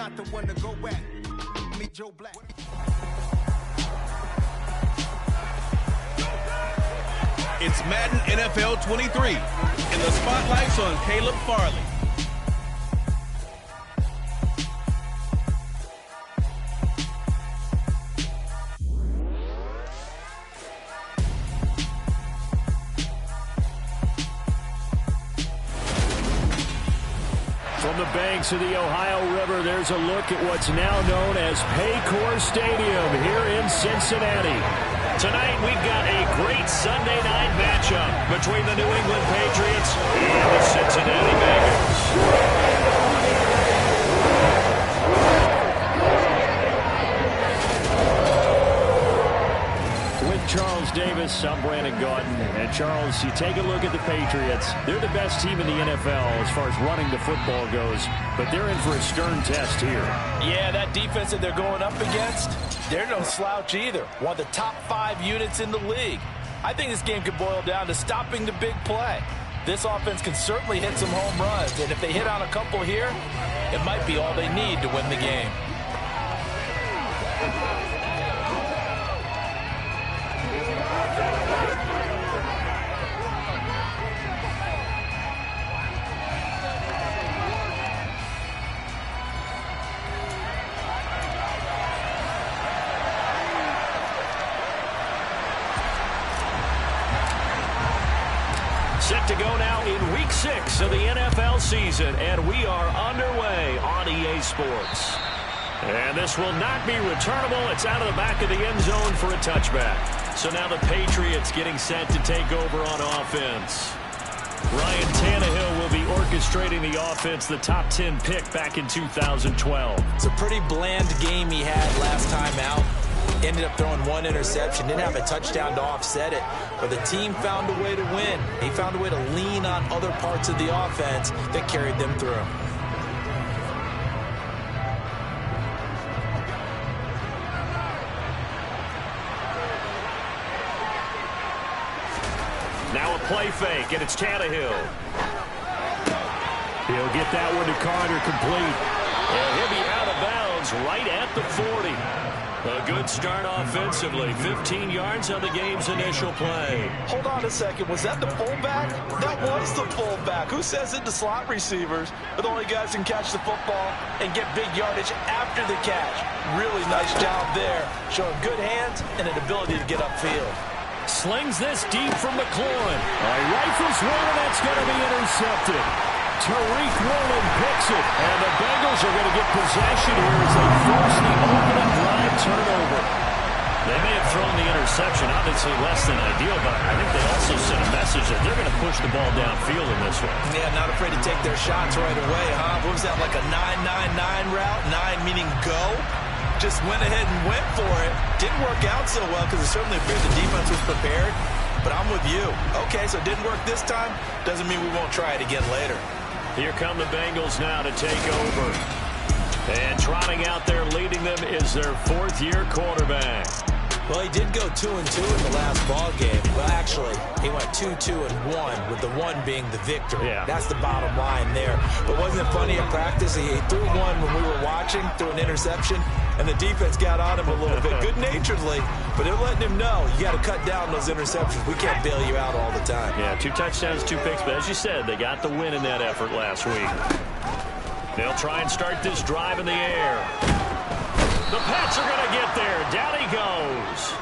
not the one to go at. Meet Joe Black. It's Madden NFL 23, and the spotlight's on Caleb Farley. From the banks of the Ohio River, there's a look at what's now known as Paycor Stadium here in Cincinnati. Tonight, we've got a great Sunday night matchup between the New England Patriots and the Cincinnati Bengals. With Charles Davis, I'm Brandon Gaudin. And Charles, you take a look at the Patriots. They're the best team in the NFL as far as running the football goes, but they're in for a stern test here. Yeah, that defense that they're going up against, they're no slouch either. One of the top 5 units in the league. I think this game could boil down to stopping the big play. This offense can certainly hit some home runs, and if they hit on a couple here, it might be all they need to win the game. Set to go now in Week 6 of the NFL season, and we are underway on EA Sports. And this will not be returnable. It's out of the back of the end zone for a touchback. So now the Patriots getting set to take over on offense. Ryan Tannehill will be orchestrating the offense, the top 10 pick back in 2012. It's a pretty bland game he had last time out. Ended up throwing 1 interception. Didn't have a touchdown to offset it. But the team found a way to win. He found a way to lean on other parts of the offense that carried them through. Now a play fake, and it's Tannehill. He'll get that one to Carter complete. And he'll be out of bounds right at the 40. A good start offensively. 15 yards on the game's initial play. Hold on a second. Was that the fullback? That was the fullback. Who says it to slot receivers are the only guys who can catch the football and get big yardage after the catch? Really nice job there. Showing good hands and an ability to get upfield. Slings this deep from McLaurin. Rifles one, and that's going to be intercepted. Tariq Woolen picks it, and the Bengals are going to get possession here as they force the opening drive turnover. They may have thrown the interception, obviously less than ideal, but I think they also sent a message that they're going to push the ball downfield in this one. Yeah, not afraid to take their shots right away, huh? What was that, like a 9-9-9 route? 9 meaning go? Just went ahead and went for it. Didn't work out so well because it certainly appeared the defense was prepared, but I'm with you. Okay, so it didn't work this time. Doesn't mean we won't try it again later. Here come the Bengals now to take over. And trotting out there leading them is their 4th-year quarterback. Well, he did go 2-2 in the last ball game. Well, actually, he went 2-2-1, with the 1 being the victory. Yeah. That's the bottom line there. But wasn't it funny in practice? He threw 1 when we were watching, threw an interception, and the defense got on him a little bit, good-naturedly. But they're letting him know, you got to cut down those interceptions. We can't bail you out all the time. Yeah, 2 touchdowns, 2 picks. But as you said, they got the win in that effort last week. They'll try and start this drive in the air. The Pats are going to get there. Down he goes.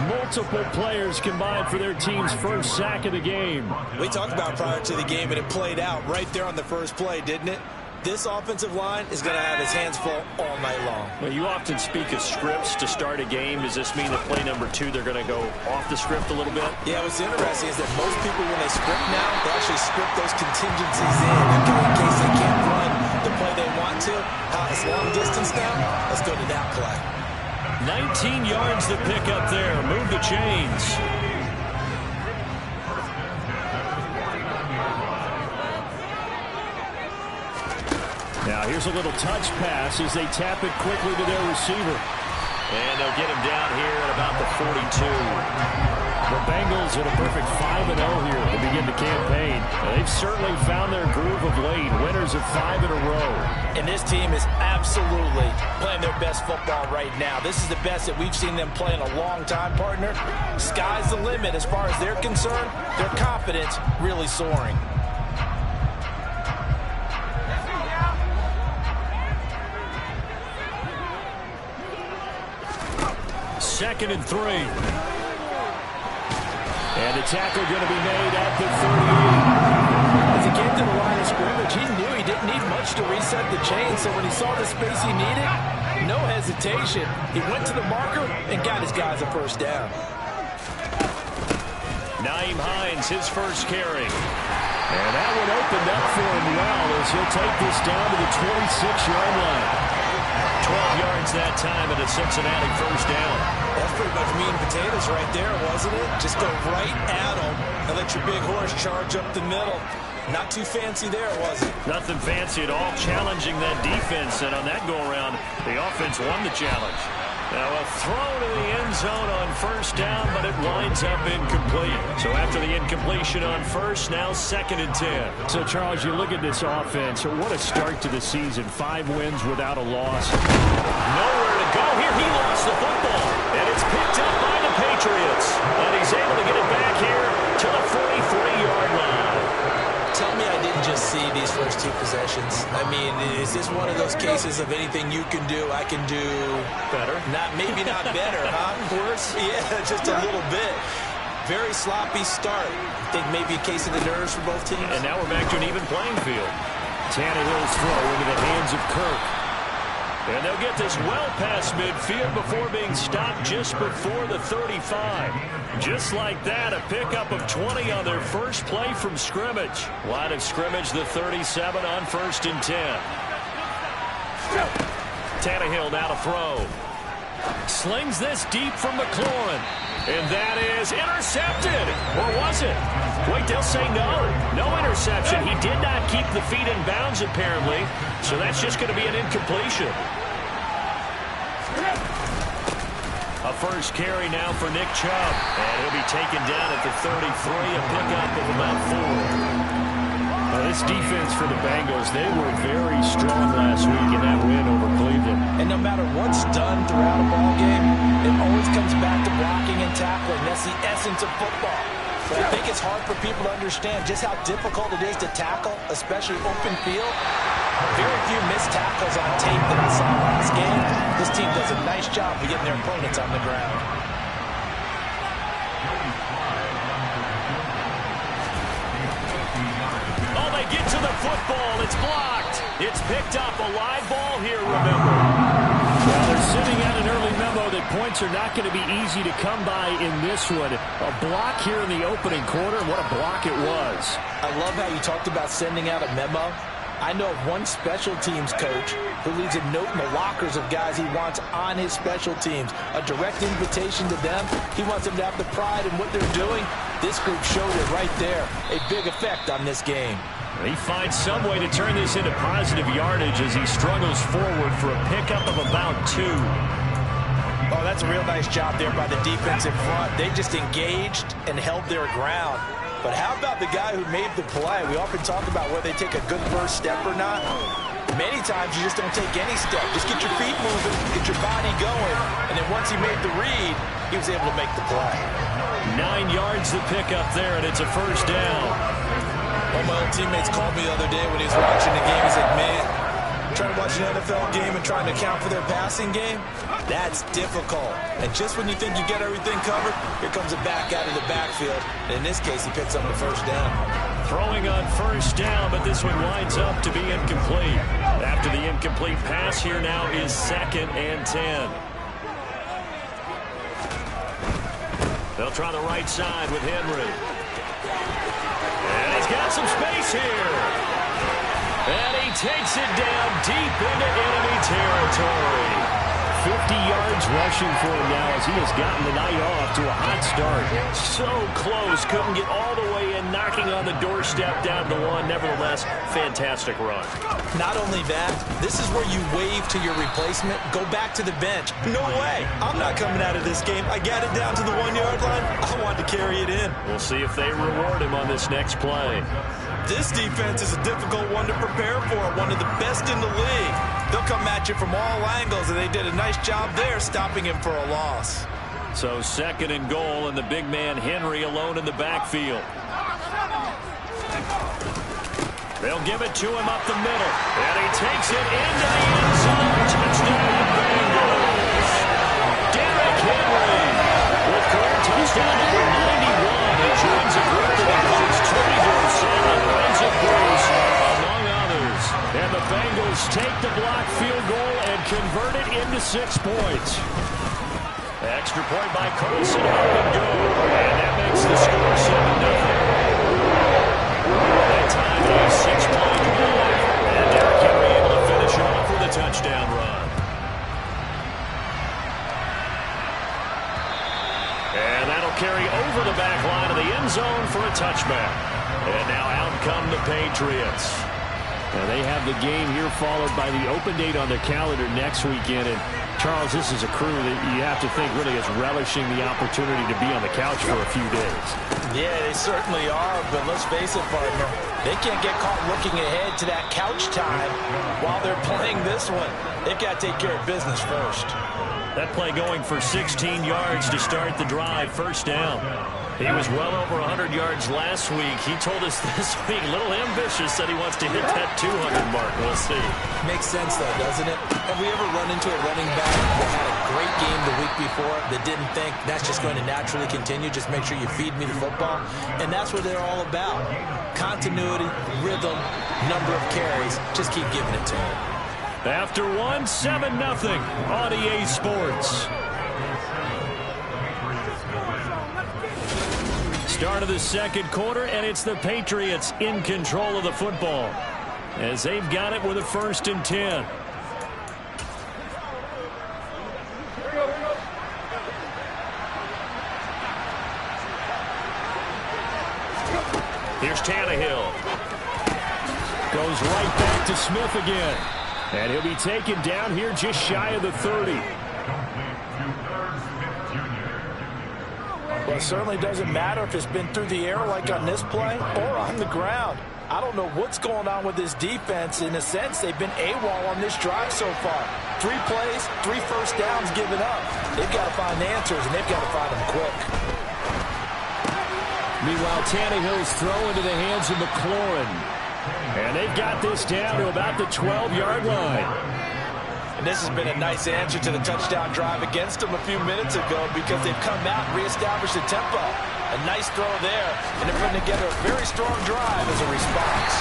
Multiple players combined for their team's first sack of the game. We talked about prior to the game, and it played out right there on the first play, didn't it? This offensive line is going to have his hands full all night long. Well, you often speak of scripts to start a game. Does this mean that play number 2, they're going to go off the script a little bit? Yeah, what's interesting is that most people, when they script now, they actually script those contingencies in case they can't run the play they want to. It's long distance now. Let's go to that play. 19 yards to pick up there. Move the chains. Now here's a little touch pass as they tap it quickly to their receiver. And they'll get him down here at about the 42. The Bengals at a perfect 5-0 here to begin the campaign. They've certainly found their groove of late. Winners of 5 in a row. And this team is absolutely playing their best football right now. This is the best that we've seen them play in a long time, partner. Sky's the limit as far as they're concerned. Their confidence really soaring. Second and 3. And the tackle going to be made at the 38. As he came to the line of scrimmage, he knew he didn't need much to reset the chain. So when he saw the space he needed, no hesitation. He went to the marker and got his guys a first down. Nyheim Hines, his first carry. And that one opened up for him well as he'll take this down to the 26-yard line. 12 yards that time and a Cincinnati first down. That's pretty much meat and potatoes right there, wasn't it? Just go right at them and let your big horse charge up the middle. Not too fancy there, was it? Nothing fancy at all, challenging that defense. And on that go-around, the offense won the challenge. Now a throw to the end zone on first down, but it winds up incomplete. So after the incompletion on first, now 2nd and 10. So Charles, you look at this offense, what a start to the season. 5 wins without a loss. Nowhere to go here. He lost the football, and it's picked up by the Patriots. And he's able to get it back here to the 43-yard line. Tell me I didn't just see these first 2 possessions. I mean, is this one of those cases of anything you can do, I can do better? Maybe not better, huh? Worse? Yeah, just a little bit. Very sloppy start. Think maybe a case of the nerves for both teams. And now we're back to an even playing field. Tannehill's throw into the hands of Kirk. And they'll get this well past midfield before being stopped just before the 35. Just like that, a pickup of 20 on their first play from scrimmage. Line of scrimmage, the 37 on 1st and 10. Tannehill now to throw. Slings this deep from McLaurin. And that is intercepted. Or was it? Wait, they'll say no. No interception. He did not keep the feet in bounds, apparently. So that's just going to be an incompletion. A first carry now for Nick Chubb. And he'll be taken down at the 33, a pickup of about 4. This defense for the Bengals, they were very strong last week in that win over Cleveland. And no matter what's done throughout a ball game, it always comes back to blocking and tackling. That's the essence of football. But I think it's hard for people to understand just how difficult it is to tackle, especially open field. Very few missed tackles on tape that I saw last game. This team does a nice job of getting their opponents on the ground. Oh, they get to the football. It's blocked. It's picked up. A live ball here, remember. Well, they're sitting at an early memo that points are not going to be easy to come by in this one. A block here in the opening quarter. What a block it was. I love how you talked about sending out a memo. I know of one special teams coach who leaves a note in the lockers of guys he wants on his special teams. A direct invitation to them. He wants them to have the pride in what they're doing. This group showed it right there. A big effect on this game. He finds some way to turn this into positive yardage as he struggles forward for a pickup of about 2. Oh, that's a real nice job there by the defense in front. They just engaged and held their ground. But how about the guy who made the play? We often talk about whether they take a good first step or not. Many times you just don't take any step. Just get your feet moving, get your body going. And then once he made the read, he was able to make the play. 9 yards to pick up there, and it's a first down. One of my old teammates called me the other day when he was watching the game. He's like, man, trying to watch an NFL game and trying to account for their passing game, that's difficult. And just when you think you get everything covered, here comes a back out of the backfield. And in this case, he picks up the first down. Throwing on first down, but this one winds up to be incomplete. After the incomplete pass, here now is 2nd and 10. They'll try the right side with Henry. And he's got some space here. And he takes it down deep into enemy territory. 50 yards rushing for him now as he has gotten the night off to a hot start. So close. Couldn't get all the way in, knocking on the doorstep down to one. Nevertheless, fantastic run. Not only that, this is where you wave to your replacement, go back to the bench. No way. I'm not coming out of this game. I got it down to the 1-yard line. I wanted to carry it in. We'll see if they reward him on this next play. This defense is a difficult one to prepare for, one of the best in the league. They'll come at you from all angles, and they did a nice job there stopping him for a loss. So 2nd and goal, and the big man Henry alone in the backfield. They'll give it to him up the middle, and he takes it into the end zone. Touchdown, Bengals. Derrick Henry with career touchdown number 91. He joins a group that includes Tony Dorsett and Isaac Bruce, among others. And the Bengals take the blocked field goal and convert it into 6 points. Extra point by Carlson, up and go. And that makes the score 7-0. That time it is 6-play drive. And Derrick Henry able to finish off with a touchdown run. And that'll carry over the back line of the end zone for a touchback. And now out come the Patriots. Now they have the game here followed by the open date on their calendar next weekend. And Charles, this is a crew that you have to think really is relishing the opportunity to be on the couch for a few days. Yeah, they certainly are, but let's face it, partner. They can't get caught looking ahead to that couch time while they're playing this one. They've got to take care of business first. That play going for 16 yards to start the drive, 1st down. He was well over 100 yards last week. He told us this week, a little ambitious, said he wants to hit that 200 mark. We'll see. Makes sense, though, doesn't it? Have we ever run into a running back that had a great game the week before that didn't think that's just going to naturally continue? Just make sure you feed me the football. And that's what they're all about. Continuity, rhythm, number of carries. Just keep giving it to him. After 1, 7-0 on EA Sports. Start of the 2nd quarter, and it's the Patriots in control of the football as they've got it with a 1st and 10. Here's Tannehill. Goes right back to Smith again. And he'll be taken down here just shy of the 30. Well, it certainly doesn't matter if it's been through the air like on this play or on the ground. I don't know what's going on with this defense. In a sense, they've been AWOL on this drive so far. 3 plays, 3 first downs given up. They've got to find answers, and they've got to find them quick. Meanwhile, Tannehill's throw into the hands of McLaurin. And they've got this down to about the 12-yard line. And this has been a nice answer to the touchdown drive against them a few minutes ago because they've come out and reestablished the tempo. A nice throw there, and they're putting together a very strong drive as a response.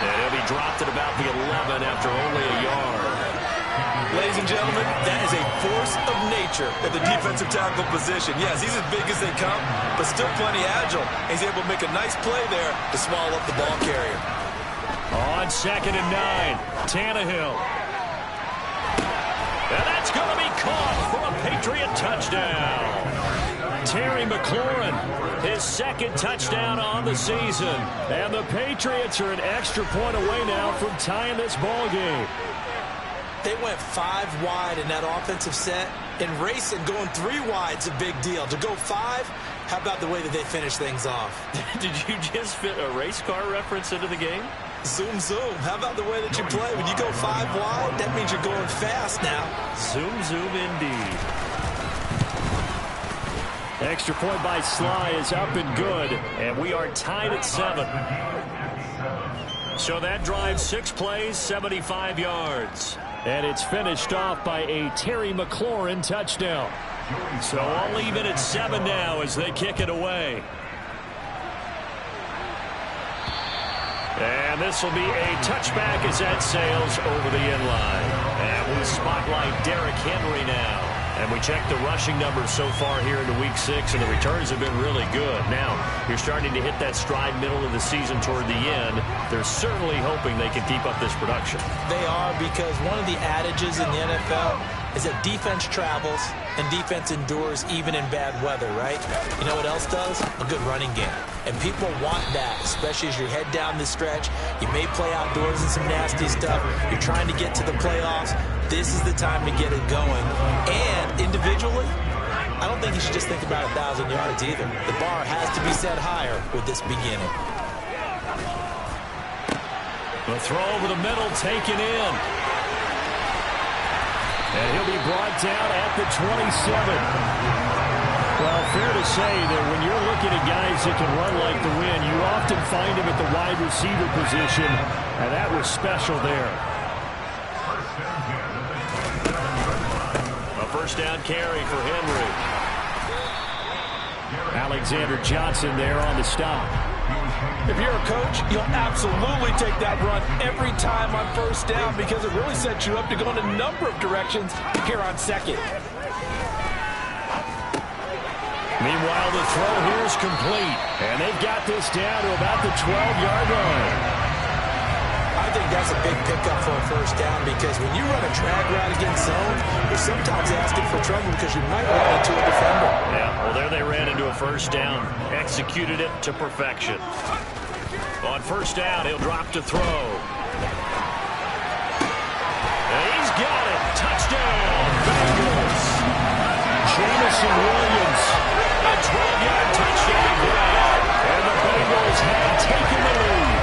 And he'll be dropped at about the 11 after only a yard. Ladies and gentlemen, that is a force of nature at the defensive tackle position. Yes, he's as big as they come, but still plenty agile. He's able to make a nice play there to swallow up the ball carrier. On 2nd and 9, Tannehill. And that's going to be caught for a Patriot touchdown. Terry McLaurin, his 2nd touchdown on the season. And the Patriots are an extra point away now from tying this ball game. They went 5 wide in that offensive set. And racing, going 3 wide's a big deal. To go 5, how about the way that they finish things off? Did you just fit a race car reference into the game? Zoom, zoom. How about the way that you play? When you go 5 wide, that means you're going fast now. Zoom, zoom indeed. Extra point by Sly is up and good, and we are tied at 7. So that drives 6 plays, 75 yards. And it's finished off by a Terry McLaurin touchdown. So I'll leave it at 7 now as they kick it away. And this will be a touchback as that sails over the end line. And we spotlight Derrick Henry now. And we check the rushing numbers so far here into Week 6, and the returns have been really good. Now, you're starting to hit that stride middle of the season toward the end. They're certainly hoping they can keep up this production. They are, because one of the adages in the NFL, is that defense travels and defense endures even in bad weather, right? You know what else does? A good running game. And people want that, especially as you head down the stretch. You may play outdoors in some nasty stuff. You're trying to get to the playoffs. This is the time to get it going. And individually, I don't think you should just think about 1,000 yards either. The bar has to be set higher with this beginning. The throw over the middle taken in. And he'll be brought down at the 27. Well, fair to say that when you're looking at guys that can run like the wind, you often find him at the wide receiver position, and that was special there. A first down carry for Henry. Alexander Johnson there on the stop. If you're a coach, you'll absolutely take that run every time on first down because it really sets you up to go in a number of directions here on second. Meanwhile, the throw here is complete, and they've got this down to about the 12-yard line. I think that's a big pickup for a first down because when you run a drag route against zone, you're sometimes asking for trouble because you might run into a defender. Yeah, well, there they ran into a first down. Executed it to perfection. On first down, he'll drop to throw. And he's got it. Touchdown, Bengals. Jamison Williams. A 12-yard touchdown grab. And the Bengals have taken the lead.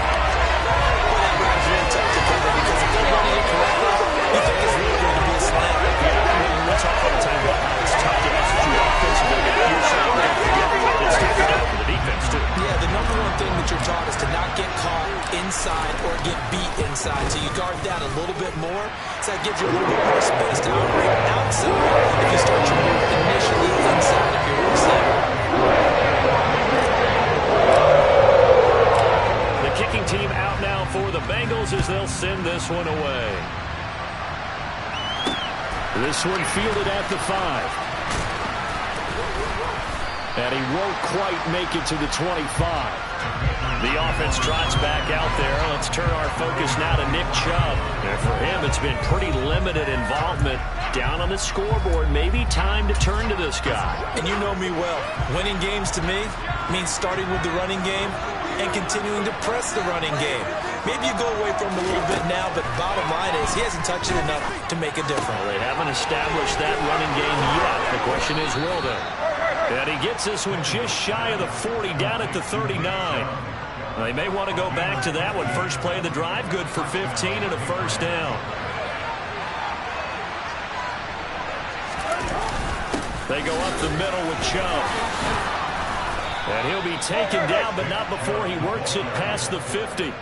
Well, that route is really tough to cover because if they're running it correctly, you think it's really going to be a slant. We talk all the time about how it's tough to execute offensively. You're saying don't forget it's tough to cover for the defense, too. Yeah, the number one thing that you're taught is to not get caught inside or get beat inside. So you guard that a little bit more. So that gives you a little bit more space to operate outside if you start your move initially inside if you're a receiver. The kicking team out now for the Bengals as they'll send this one away. This one fielded at the 5. And he won't quite make it to the 25. The offense trots back out there. Let's turn our focus now to Nick Chubb. And for him, it's been pretty limited involvement down on the scoreboard. Maybe time to turn to this guy. And you know me well. Winning games to me means starting with the running game and continuing to press the running game. Maybe you go away from him a little bit now, but bottom line is he hasn't touched it enough to make a difference. Well, they haven't established that running game yet. The question is, will they? And he gets this one just shy of the 40, down at the 39. They may want to go back to that one. First play of the drive, good for 15 and a first down. They go up the middle with Chubb. And he'll be taken down, but not before he works it past the 50.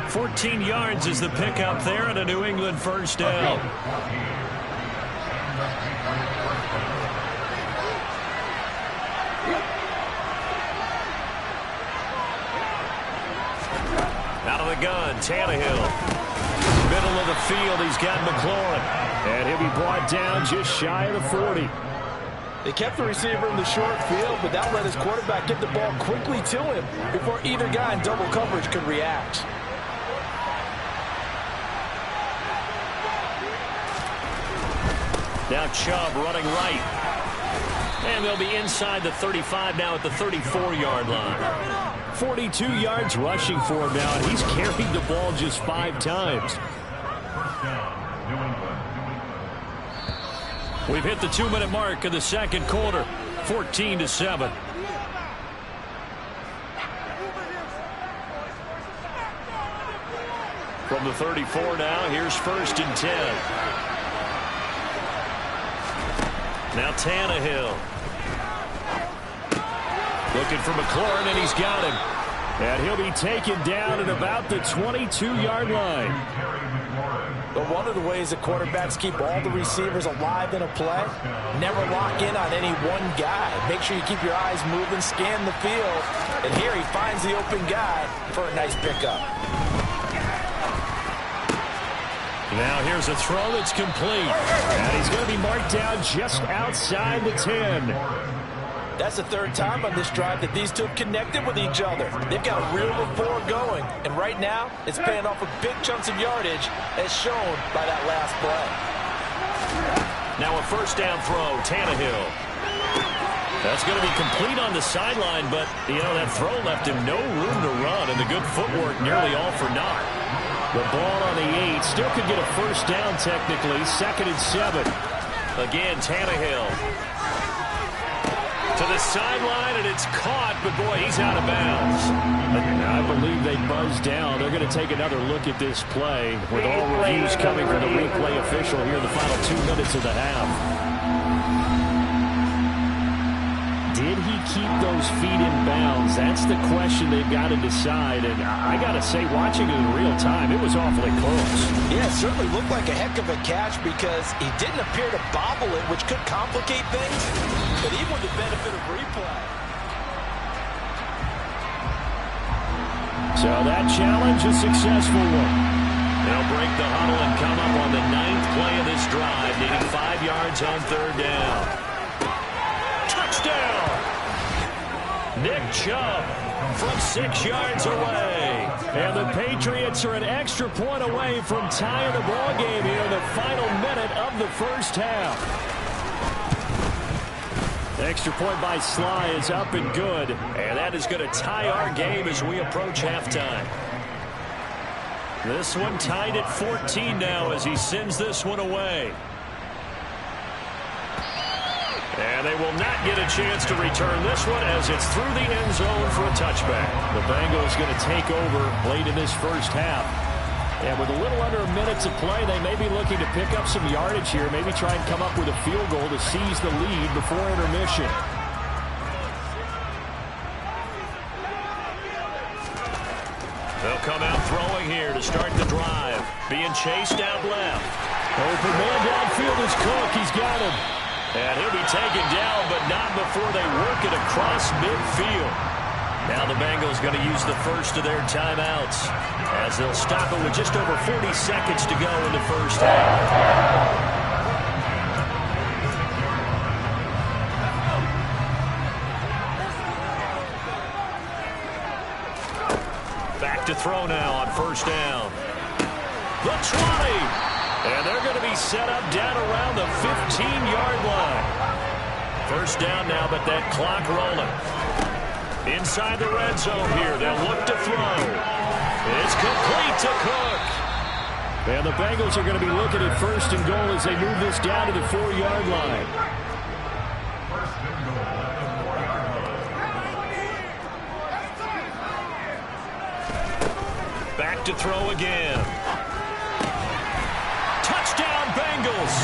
14 yards is the pickup there and a New England first down. Out of the gun, Tannehill. Middle of the field, he's got McLaurin. And he'll be brought down just shy of the 40. They kept the receiver in the short field, but that let his quarterback get the ball quickly to him before either guy in double coverage could react. Now Chubb running right. And they'll be inside the 35 now at the 34-yard line. 42 yards rushing for him now, and he's carried the ball just 5 times. We've hit the 2-minute mark of the second quarter, 14-7. From the 34 now, here's 1st and 10. Now Tannehill. Looking for McLaurin, and he's got him. And he'll be taken down at about the 22-yard line. But one of the ways that quarterbacks keep all the receivers alive in a play, never lock in on any one guy. Make sure you keep your eyes moving, scan the field. And here he finds the open guy for a nice pickup. Now here's a throw that's complete. And he's going to be marked down just outside the 10. That's the 3rd time on this drive that these two have connected with each other. They've got a real rapport going. And right now, it's paying off with big chunks of yardage as shown by that last play. Now a first down throw, Tannehill. That's going to be complete on the sideline, but, that throw left him no room to run, and the good footwork nearly all for naught. The ball on the 8, still could get a first down technically, 2nd and 7. Again, Tannehill. To the sideline, and it's caught, but boy, he's out of bounds. I believe they buzzed down. They're going to take another look at this play with all reviews coming from the replay official here in the final 2 minutes of the half. Did he keep those feet in bounds? That's the question they've got to decide. And I got to say, watching it in real time, it was awfully close. Yeah, it certainly looked like a heck of a catch because he didn't appear to bobble it, which could complicate things. But even with the benefit of replay. So that challenge, a successful one. They'll break the huddle and come up on the 9th play of this drive, needing 5 yards on 3rd down. Touchdown! Nick Chubb from 6 yards away. And the Patriots are an extra point away from tying the ball game here in the final minute of the first half. The extra point by Sly is up and good. And that is going to tie our game as we approach halftime. This one tied at 14 now as he sends this one away. And they will not get a chance to return this one as it's through the end zone for a touchback. The Bengals going to take over late in this first half. And with a little under a minute to play, they may be looking to pick up some yardage here, maybe try and come up with a field goal to seize the lead before intermission. They'll come out throwing here to start the drive. Being chased out left. Open man downfield is Cook. He's got him. And he'll be taken down, but not before they work it across midfield. Now the Bengals going to use the first of their timeouts as they'll stop it with just over 40 seconds to go in the first half. Back to throw now on first down. The 20. And they're going to be set up down around the 15-yard line. First down now, but that clock rolling. Inside the red zone here, they'll look to throw. It's complete to Cook. And the Bengals are going to be looking at first and goal as they move this down to the 4-yard line. Back to throw again. Touchdown Bengals.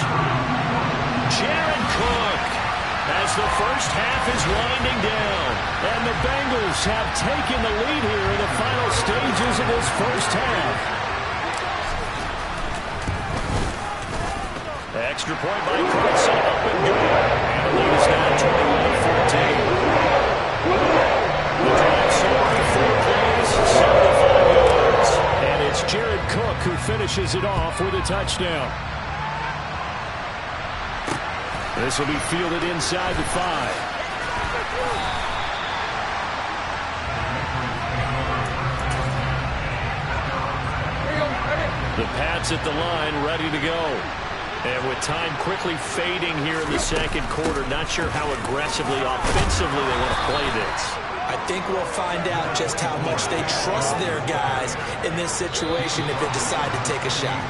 Jared Cook as the first half is winding down. And the Bengals have taken the lead here in the final stages of this first half. Extra point by Carson, up and good. And the lead is now 21-14. The drive so far 4 plays, 75 yards. And it's Jared Cook who finishes it off with a touchdown. This will be fielded inside the 5. The Pats at the line, ready to go. And with time quickly fading here in the second quarter, not sure how aggressively, offensively they want to play this. I think we'll find out just how much they trust their guys in this situation if they decide to take a shot.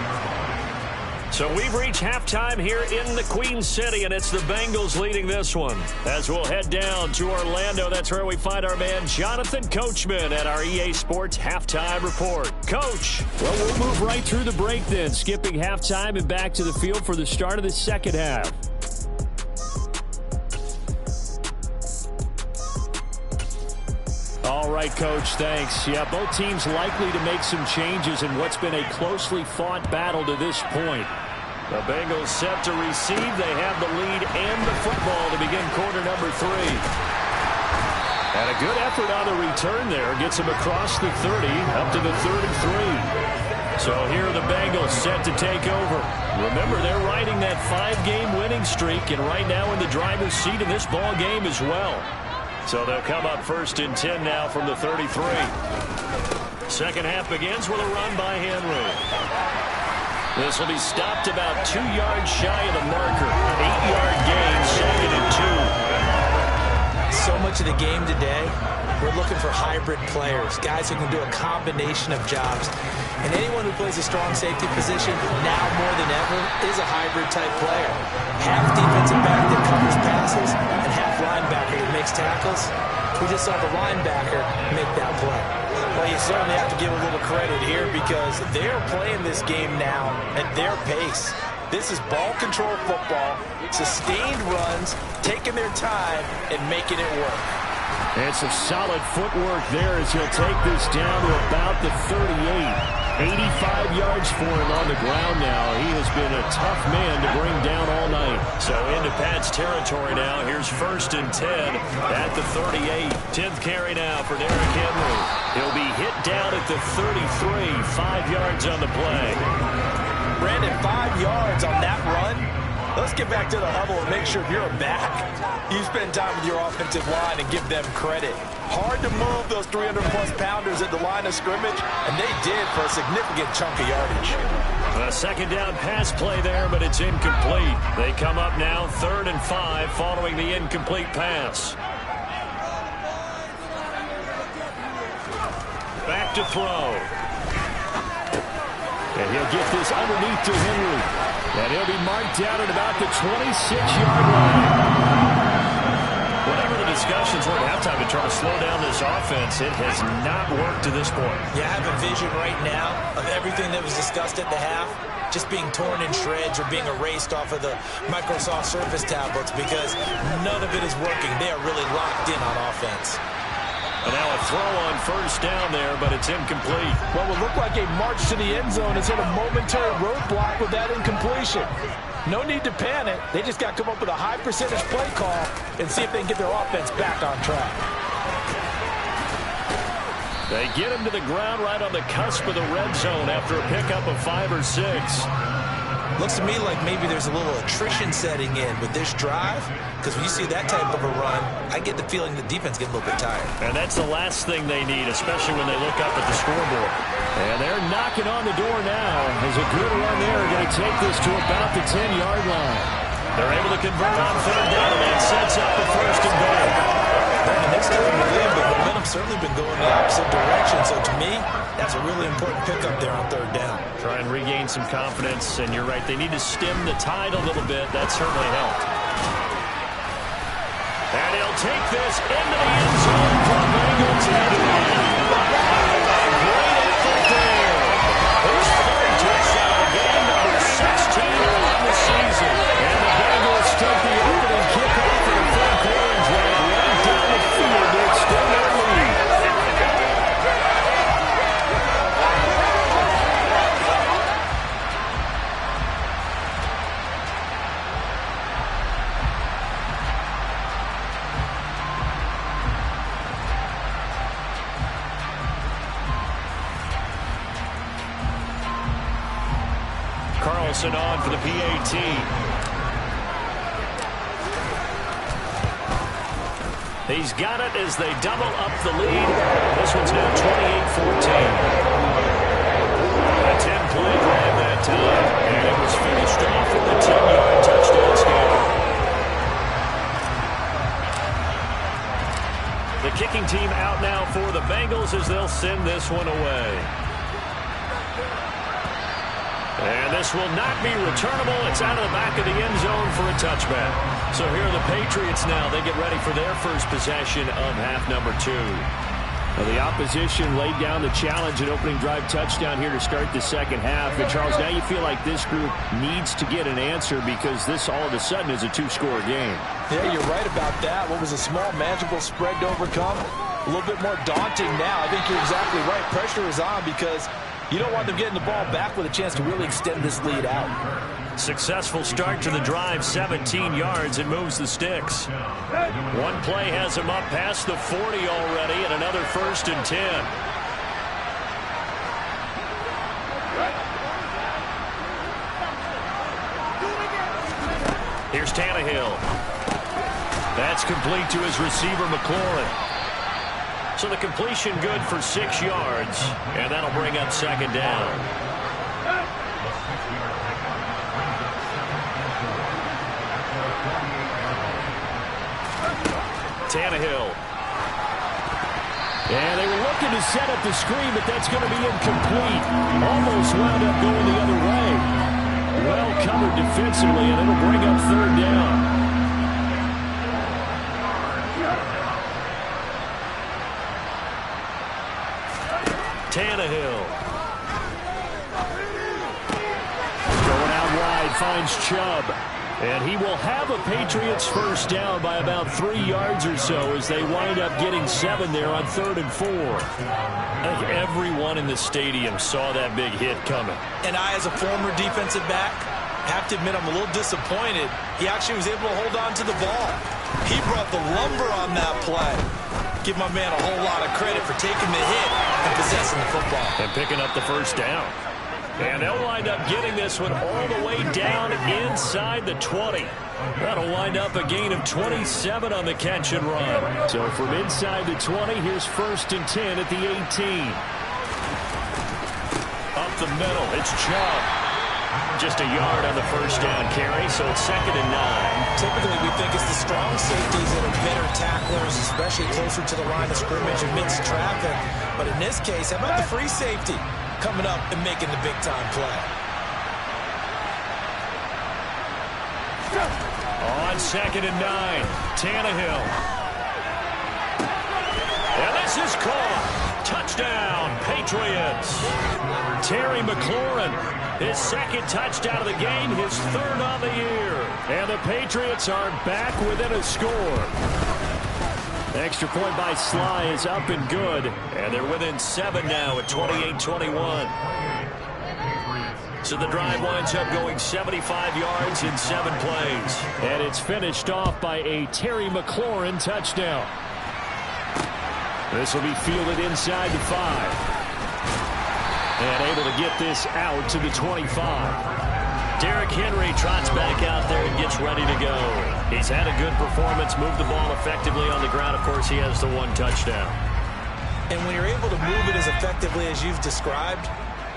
So we've reached halftime here in the Queen City, and it's the Bengals leading this one. As we'll head down to Orlando, that's where we find our man Jonathan Coachman at our EA Sports Halftime Report. Coach. Well, we'll move right through the break then, skipping halftime and back to the field for the start of the second half. All right, Coach, thanks. Yeah, both teams likely to make some changes in what's been a closely fought battle to this point. The Bengals set to receive. They have the lead and the football to begin quarter number 3. And a good effort on the return there. Gets them across the 30, up to the 33. So here are the Bengals set to take over. Remember, they're riding that 5-game winning streak, and right now in the driver's seat in this ball game as well. So they'll come up first and 10 now from the 33. Second half begins with a run by Henry. This will be stopped about 2 yards shy of the marker. 8-yard gain, 2nd and 2. So much of the game today, we're looking for hybrid players, guys who can do a combination of jobs. And anyone who plays a strong safety position, now more than ever, is a hybrid-type player. Half defensive back that covers passes and half linebacker that makes tackles. We just saw the linebacker make that play. Well, you certainly have to give a little credit here because they're playing this game now at their pace. This is ball control football, sustained runs, taking their time and making it work. And some solid footwork there as he'll take this down to about the 38. 85 yards for him on the ground now. He has been a tough man to bring down all night. So into Pat's territory now. Here's 1st and 10 at the 38. 10th carry now for Derrick Henry. He'll be hit down at the 33. 5 yards on the play. Brandon, 5 yards on that run. Let's get back to the huddle and make sure if you're a back, you spend time with your offensive line and give them credit. Hard to move those 300-plus pounders at the line of scrimmage, and they did for a significant chunk of yardage. A 2nd down pass play there, but it's incomplete. They come up now 3rd and 5 following the incomplete pass. Back to throw. And he'll get this underneath to Henry. And he'll be marked down at about the 26-yard line. Whatever the discussions were at halftime to try to slow down this offense, it has not worked to this point. Yeah, I have a vision right now of everything that was discussed at the half just being torn in shreds or being erased off of the Microsoft Surface tablets because none of it is working. They are really locked in on offense. And now a throw on 1st down there, but it's incomplete. What would look like a march to the end zone is hit a momentary roadblock with that incompletion. No need to panic. They just got to come up with a high percentage play call and see if they can get their offense back on track. They get him to the ground right on the cusp of the red zone after a pickup of 5 or 6. Looks to me like maybe there's a little attrition setting in with this drive, because when you see that type of a run, I get the feeling the defense gets a little bit tired. And that's the last thing they need, especially when they look up at the scoreboard. And they're knocking on the door now. As a good run there, going to take this to about the 10-yard line. They're able to convert on 3rd down, and that sets up the 1st and goal. And next time we win, but momentum's certainly been going the opposite direction. So to me, that's a really important pickup there on 3rd down. Try and regain some confidence, and you're right, they need to stem the tide a little bit. That certainly helped. And he'll take this into the end zone for the Bengals. Great effort there. His 3rd touchdown game, number 16 on the season. And the Bengals took the opening kickoff for the 4th quarter and drive right down the field to extend their lead. Carlson on for the PAT. He's got it as they double up the lead. This one's now 28-14. A 10-play drive that time, and it was finished off with a 10-yard touchdown scale. The kicking team out now for the Bengals as they'll send this one away. And this will not be returnable. It's out of the back of the end zone for a touchback. So here are the Patriots now. They get ready for their first possession of half number 2. Well, the opposition laid down the challenge and opening drive touchdown here to start the 2nd half. And, Charles, now you feel like this group needs to get an answer because this all of a sudden is a 2-score game. Yeah, you're right about that. What was a small, manageable spread to overcome, a little bit more daunting now. I think you're exactly right. Pressure is on because you don't want them getting the ball back with a chance to really extend this lead out. Successful start to the drive, 17 yards, and moves the sticks. One play has him up past the 40 already, and another 1st and 10. Here's Tannehill. That's complete to his receiver, McLaurin. So the completion good for 6 yards, and that'll bring up 2nd down. Tannehill. And they were looking to set up the screen, but that's going to be incomplete. Almost wound up going the other way. Well covered defensively, and it'll bring up third down. Tannehill. Going out wide, finds Chubb. And he will have a Patriots first down by about 3 yards or so as they wind up getting 7 there on 3rd and 4. I think everyone in the stadium saw that big hit coming. And I, as a former defensive back, have to admit I'm a little disappointed. He actually was able to hold on to the ball. He brought the lumber on that play. Give my man a whole lot of credit for taking the hit and possessing the football. And picking up the first down. And they'll wind up getting this one all the way down inside the 20. That'll wind up a gain of 27 on the catch and run. So from inside the 20, here's 1st and 10 at the 18. Up the middle, it's Chubb. Just a yard on the first down carry, so it's 2nd and 9. Typically, we think it's the strong safeties that are better tacklers, especially closer to the line of scrimmage amidst traffic. But in this case, how about the free safety coming up and making the big-time play? On 2nd and 9, Tannehill. And this is caught. Touchdown, Patriots. Terry McLaurin, his 2nd touchdown of the game, his 3rd on the year. And the Patriots are back within a score. Extra point by Sly is up and good. And they're within 7 now at 28-21. So the drive winds up going 75 yards in 7 plays. And it's finished off by a Terry McLaurin touchdown. This will be fielded inside the 5. And able to get this out to the 25. Derrick Henry trots back out there and gets ready to go. He's had a good performance, moved the ball effectively on the ground. Of course, he has the 1 touchdown. And when you're able to move it as effectively as you've described,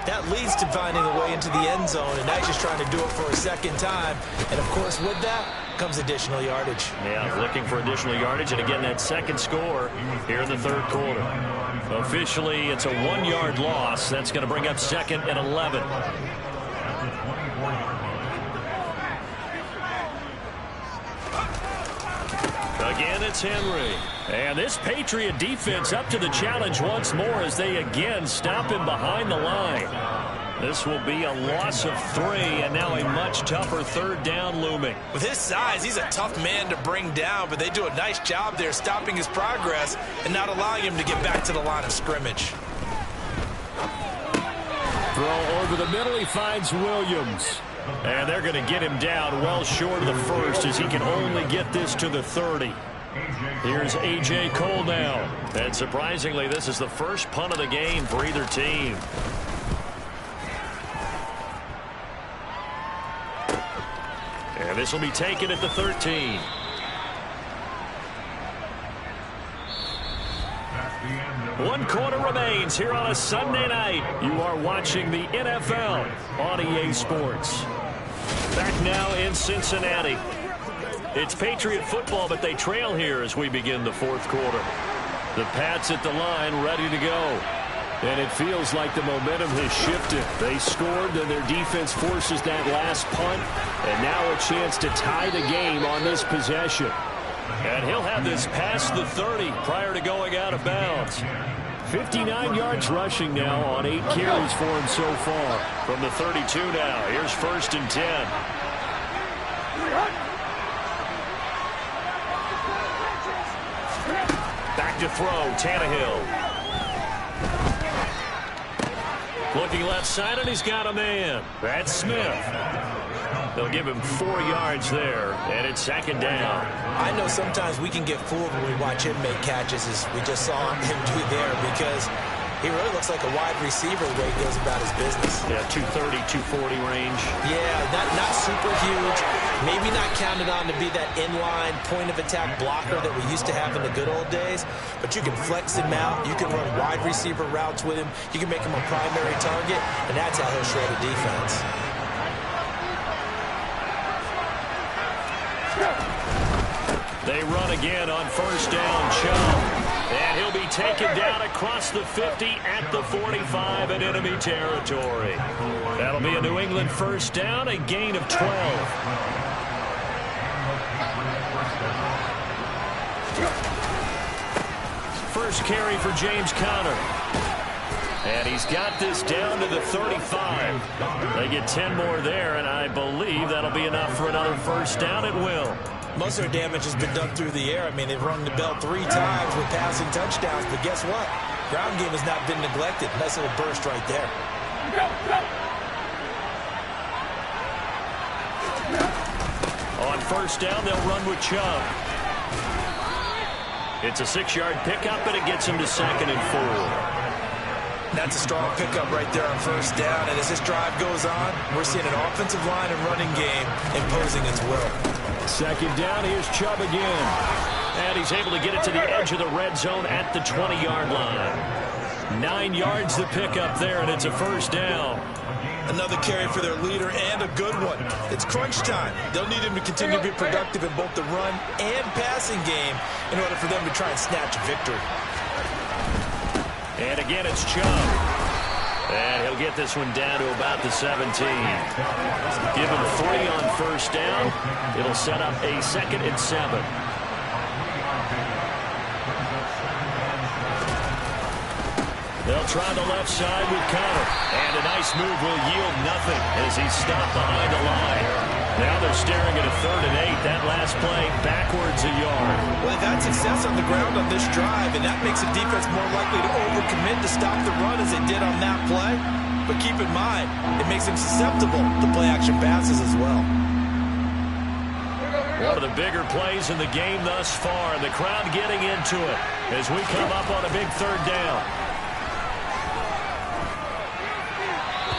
that leads to finding a way into the end zone, and now he's just trying to do it for a 2nd time. And, of course, with that comes additional yardage. Yeah, looking for additional yardage, and again, that 2nd score here in the 3rd quarter. Officially, it's a 1-yard loss. That's going to bring up 2nd and 11. Again, it's Henry. And this Patriot defense up to the challenge once more as they again stop him behind the line. This will be a loss of 3, and now a much tougher 3rd down looming. With his size, he's a tough man to bring down, but they do a nice job there stopping his progress and not allowing him to get back to the line of scrimmage. Throw over the middle, he finds Williams. And they're going to get him down well short of the 1st as he can only get this to the 30. Here's A.J. Cole now. And surprisingly, this is the first punt of the game for either team. And this will be taken at the 13. One quarter remains here on a Sunday night. You are watching the NFL on EA Sports. Back now in Cincinnati. It's Patriot football, but they trail here as we begin the 4th quarter. The Pats at the line ready to go. And it feels like the momentum has shifted. They scored, then their defense forces that last punt. And now a chance to tie the game on this possession. And he'll have this past the 30 prior to going out of bounds. 59 yards rushing now on 8 carries for him so far. From the 32 now, here's 1st and 10. Back to throw, Tannehill. Looking left side, and he's got a man. That's Smith. They'll give him 4 yards there, and it's 2nd down. I know sometimes we can get fooled when we watch him make catches, as we just saw him do there, because he really looks like a wide receiver the way he goes about his business. Yeah, 230, 240 range. Yeah, not super huge. Maybe not counted on to be that inline point-of-attack blocker that we used to have in the good old days, but you can flex him out. You can run wide receiver routes with him. You can make him a primary target, and that's how he'll shred a defense. They run again on first down. Chubb. And he'll be taken down across the 50 at the 45 in enemy territory. That'll be a New England first down, a gain of 12. First carry for James Conner. And he's got this down to the 35. They get 10 more there, and I believe that'll be enough for another first down. It will. Most of their damage has been done through the air. I mean, they've rung the bell 3 times with passing touchdowns, but guess what? Ground game has not been neglected. Nice little burst right there. On first down, they'll run with Chubb. It's a 6-yard pickup, and it gets him to 2nd and 4. That's a strong pickup right there on first down. And as this drive goes on, we're seeing an offensive line and running game imposing its will. 2nd down, here's Chubb again. And he's able to get it to the edge of the red zone at the 20-yard line. 9 yards the pickup there, and it's a first down. Another carry for their leader, and a good one. It's crunch time. They'll need him to continue to be productive in both the run and passing game in order for them to try and snatch a victory. And again, it's Chubb. And he'll get this one down to about the 17. Give him 3 on first down. It'll set up a 2nd and 7. They'll try the left side with Conner. And a nice move will yield nothing as he's stopped behind the line. Now they're staring at a 3rd and 8. That last play backwards a yard. Well, they've had success on the ground on this drive, and that makes the defense more likely to overcommit to stop the run as they did on that play. But keep in mind, it makes them susceptible to play-action passes as well. One of the bigger plays in the game thus far, and the crowd getting into it as we come up on a big 3rd down.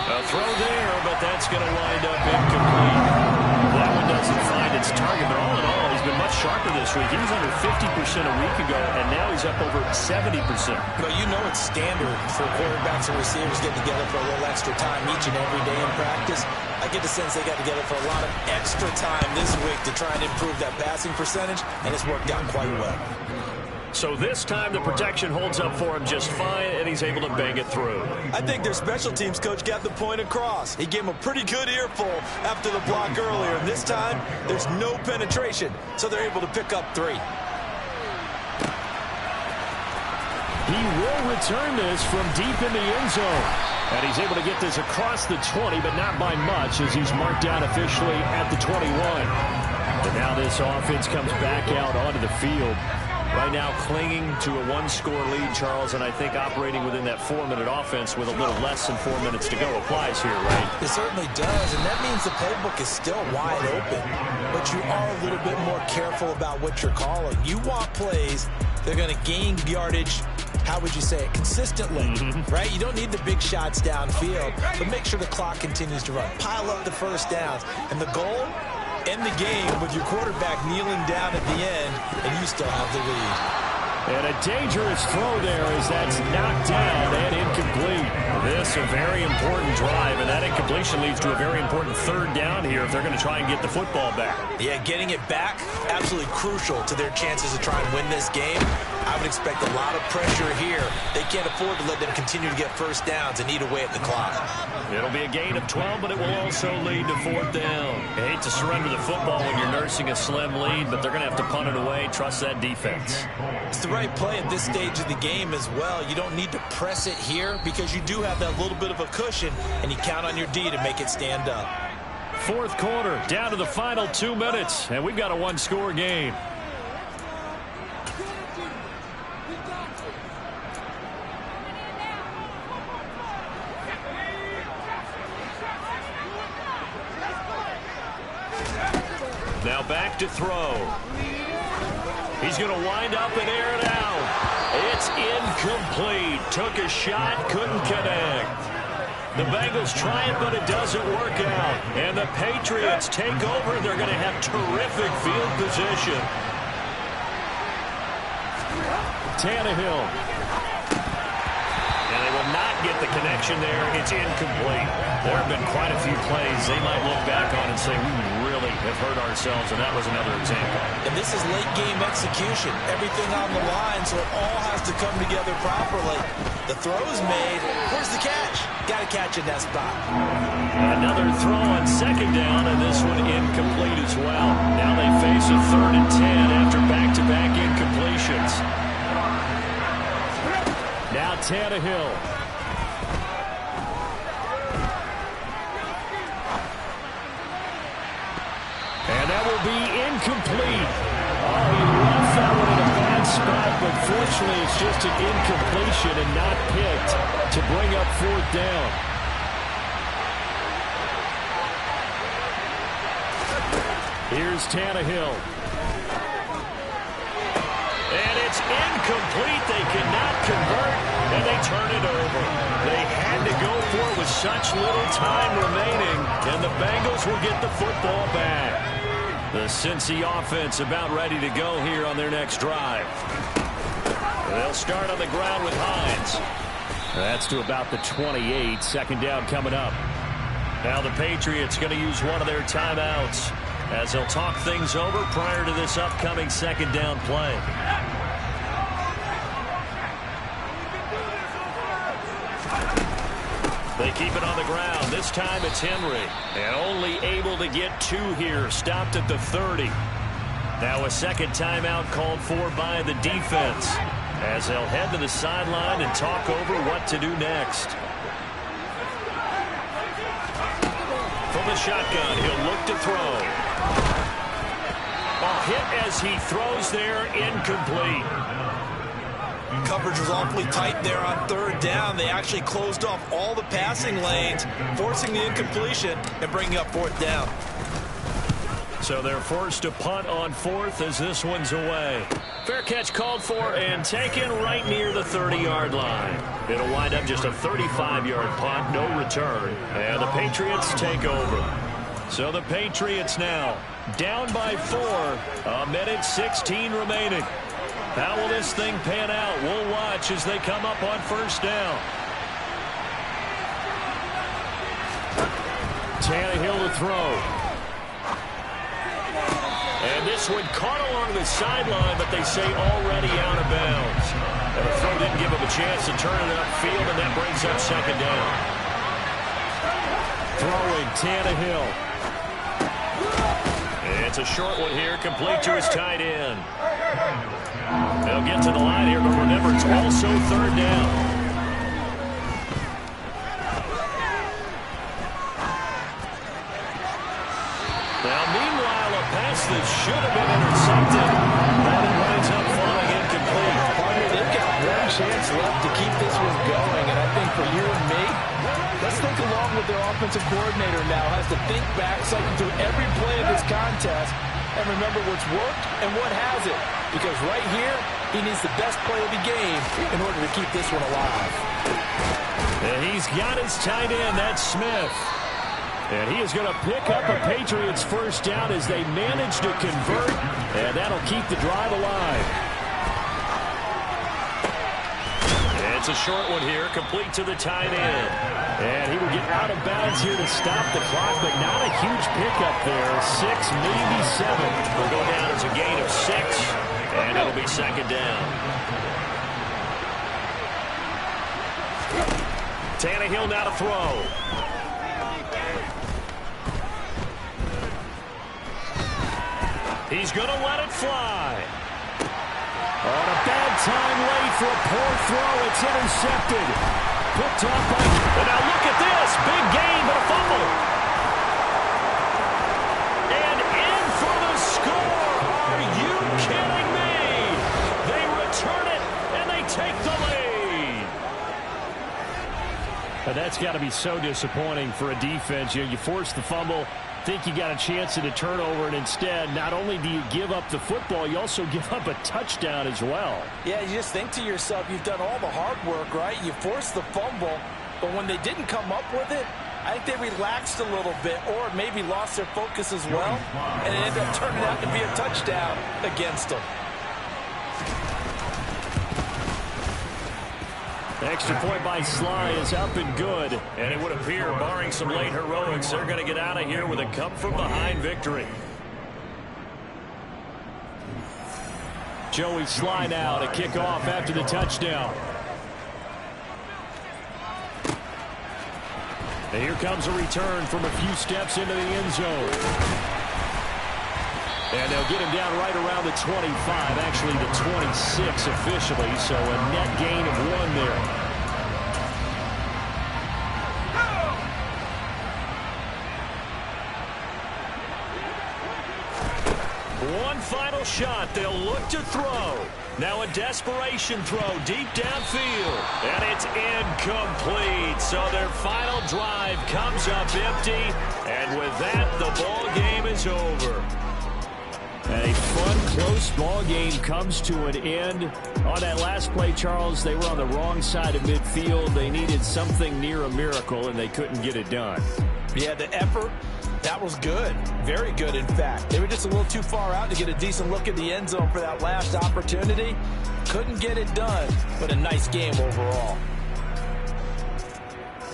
A throw there, but that's going to wind up incomplete. That one doesn't find its target, but all in all, he's been much sharper this week. He was under 50% a week ago, and now he's up over 70%. Well, you know it's standard for quarterbacks and receivers getting together for a little extra time each and every day in practice. I get the sense they got together for a lot of extra time this week to try and improve that passing percentage, and it's worked out quite well. So this time the protection holds up for him just fine, and he's able to bang it through. I think their special teams coach got the point across. He gave him a pretty good earful after the block earlier, and this time there's no penetration, so they're able to pick up 3. He will return this from deep in the end zone. And he's able to get this across the 20, but not by much as he's marked down officially at the 21. But now this offense comes back out onto the field. Right now clinging to a 1-score lead, Charles, and I think operating within that 4-minute offense with a little less than 4 minutes to go applies here, right? It certainly does, and that means the playbook is still wide open. But you are a little bit more careful about what you're calling. You want plays that are going to gain yardage, how would you say it, consistently, right? You don't need the big shots downfield, but make sure the clock continues to run. Pile up the first downs, and the goal, end the game with your quarterback kneeling down at the end, and you still have the lead. And a dangerous throw there as that's knocked down and incomplete. This a very important drive, and that incompletion leads to a very important 3rd down here if they're going to try and get the football back. Yeah, getting it back, absolutely crucial to their chances to try and win this game. I would expect a lot of pressure here. They can't afford to let them continue to get first downs and eat away at the clock. It'll be a gain of 12, but it will also lead to 4th down. You hate to surrender the football when you're nursing a slim lead, but they're going to have to punt it away. Trust that defense. It's the right play at this stage of the game as well. You don't need to press it here because you do have that little bit of a cushion, and you count on your D to make it stand up. 4th quarter, down to the final 2 minutes, and we've got a 1-score game. Now back to throw. He's going to wind up and air it out. It's incomplete. Took a shot, couldn't connect. The Bengals try it, but it doesn't work out. And the Patriots take over. They're going to have terrific field position. Tannehill. And they will not get the connection there. It's incomplete. There have been quite a few plays they might look back on and say, we really really have hurt ourselves, and that was another example. And this is late-game execution. Everything on the line, so it all has to come together properly. The throw is made. Where's the catch? Got to catch in that spot. Another throw on second down, and this one incomplete as well. Now they face a 3rd and 10 after back-to-back incompletions. Now Tannehill. And that will be incomplete. Oh, he left that one in a bad spot, but fortunately it's just an incompletion and not picked to bring up 4th down. Here's Tannehill. And it's incomplete. They cannot convert, and they turn it over. They had to go for it with such little time remaining, and the Bengals will get the football back. The Cincy offense about ready to go here on their next drive. They'll start on the ground with Hines. That's to about the 28. 2nd down coming up. Now the Patriots going to use one of their timeouts as they'll talk things over prior to this upcoming 2nd down play. They keep it on the ground. This time it's Henry. And only able to get 2 here. Stopped at the 30. Now a 2nd timeout called for by the defense as they'll head to the sideline and talk over what to do next. From the shotgun, he'll look to throw. A hit as he throws there, incomplete. Coverage was awfully tight there on 3rd down. They actually closed off all the passing lanes, forcing the incompletion and bringing up 4th down. So they're forced to punt on 4th as this one's away. Fair catch called for and taken right near the 30-yard line. It'll wind up just a 35-yard punt, no return. And the Patriots take over. So the Patriots now down by 4. 1:16 remaining. How will this thing pan out? We'll watch as they come up on 1st down. Tannehill to throw. And this one caught along the sideline, but they say already out of bounds. And the throw didn't give him a chance to turn it upfield, and that brings up 2nd down. Throwing Tannehill. It's a short one here, complete to his tight end. They'll get to the line here, but remember, it's also 3rd down. Now, meanwhile, a pass that should have been intercepted, but it winds up falling incomplete. Partner, they've got one chance left to keep this one going, and I think for you and me, let's think along with their offensive coordinator now, has to think back, cycle through every play of this contest, and remember what's worked and what hasn't. Because right here, he needs the best play of the game in order to keep this one alive. And he's got his tight end, that's Smith. And he is going to pick up a Patriots 1st down as they manage to convert, and that'll keep the drive alive. It's a short one here, complete to the tight end. And he will get out of bounds here to stop the clock, but not a huge pickup there. 6, maybe 7. Will go down as a gain of 6, and it'll be 2nd down. Tannehill now to throw. He's going to let it fly. On a bad time late for a poor throw. It's intercepted. Picked up by... And now look at this. Big gain, but a fumble. And in for the score. Are you kidding me? They return it, and they take the lead. And that's got to be so disappointing for a defense. You force the fumble, think you got a chance at a turnover, and instead, not only do you give up the football, you also give up a touchdown as well. Yeah, you just think to yourself, you've done all the hard work, right? You forced the fumble, but when they didn't come up with it, I think they relaxed a little bit or maybe lost their focus as well, and it ended up turning out to be a touchdown against them. Extra point by Sly is up and good. And it would appear, barring some late heroics, they're going to get out of here with a come-from-behind victory. Joey Sly now to kick off after the touchdown. And here comes a return from a few steps into the end zone. And they'll get him down right around the 25, actually the 26 officially, so a net gain of 1 there. One final shot they'll look to throw. Now a desperation throw deep downfield. And it's incomplete. So their final drive comes up empty. And with that, the ball game is over. A fun, close ball game comes to an end. On that last play, Charles, they were on the wrong side of midfield. They needed something near a miracle, and they couldn't get it done. Yeah, the effort, that was good. Very good, in fact. They were just a little too far out to get a decent look at the end zone for that last opportunity. Couldn't get it done, but a nice game overall.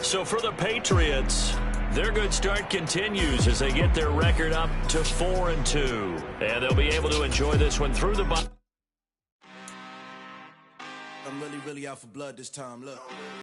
So for the Patriots, their good start continues as they get their record up to 4-2. And they'll be able to enjoy this one through the bye. I'm really out for blood this time. Look.